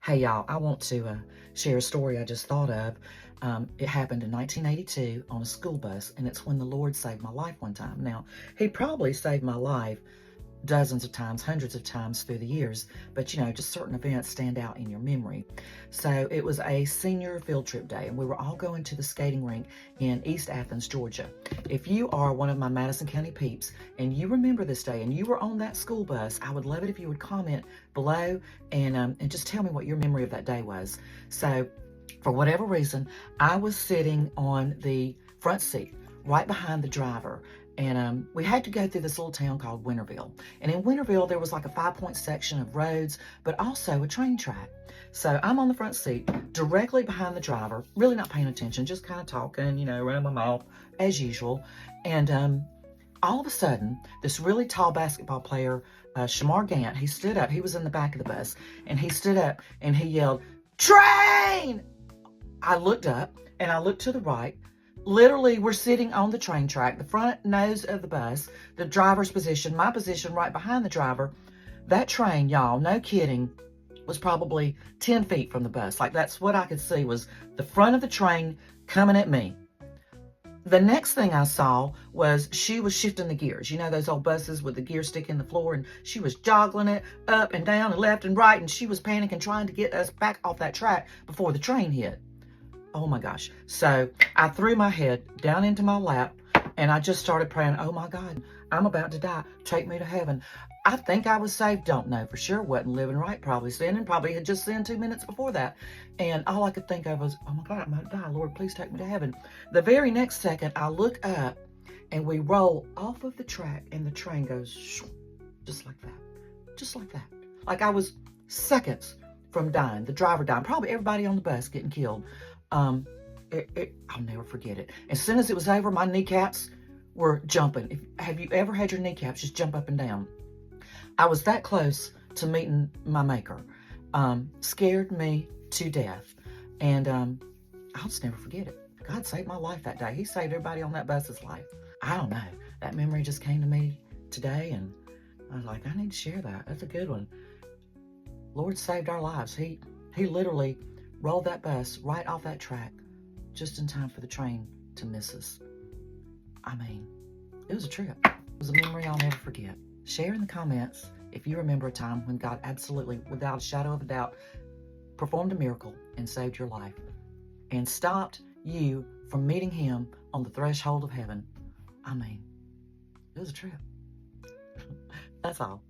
Hey y'all, I want to share a story I just thought of. It happened in 1982 on a school bus, and it's when the Lord saved my life one time. Now, He probably saved my life dozens of times, hundreds of times through the years, but you know, just certain events stand out in your memory. So it was a senior field trip day, and we were all going to the skating rink in East Athens, Georgia. If you are one of my Madison County peeps and you remember this day and you were on that school bus, I would love it if you would comment below and just tell me what your memory of that day was. So for whatever reason, I was sitting on the front seat right behind the driver. And we had to go through this little town called Winterville. And in Winterville, there was like a 5-point section of roads, but also a train track. So I'm on the front seat, directly behind the driver, really not paying attention, just kind of talking, you know, running my mouth as usual. And all of a sudden, this really tall basketball player, Shamar Gant, he stood up. He was in the back of the bus. And he stood up and he yelled, "Train!" I looked up and I looked to the right. Literally, we're sitting on the train track, the front nose of the bus, the driver's position, my position right behind the driver. That train, y'all, no kidding, was probably 10 feet from the bus. Like, that's what I could see was the front of the train coming at me. The next thing I saw was she was shifting the gears. You know, those old buses with the gear stick in the floor, and she was joggling it up and down and left and right, and she was panicking, trying to get us back off that track before the train hit. Oh my gosh. So I threw my head down into my lap and I just started praying, oh my God, I'm about to die. Take me to heaven. I think I was saved. Don't know for sure. Wasn't living right, probably sinning. Probably had just sinned 2 minutes before that. And all I could think of was, oh my God, I'm about to die. Lord, please take me to heaven. The very next second, I look up and we roll off of the track and the train goes shoo, just like that. Just like that. Like I was seconds from dying. The driver died. Probably everybody on the bus getting killed. I'll never forget it. As soon as it was over, my kneecaps were jumping. Have you ever had your kneecaps just jump up and down? I was that close to meeting my maker. Scared me to death. And I'll just never forget it. God saved my life that day. He saved everybody on that bus's life. I don't know. That memory just came to me today, and I was like, I need to share that. That's a good one. Lord saved our lives. He literally rolled that bus right off that track just in time for the train to miss us. I mean, it was a trip. It was a memory I'll never forget. Share in the comments if you remember a time when God absolutely, without a shadow of a doubt, performed a miracle and saved your life and stopped you from meeting Him on the threshold of heaven. I mean, it was a trip. That's all.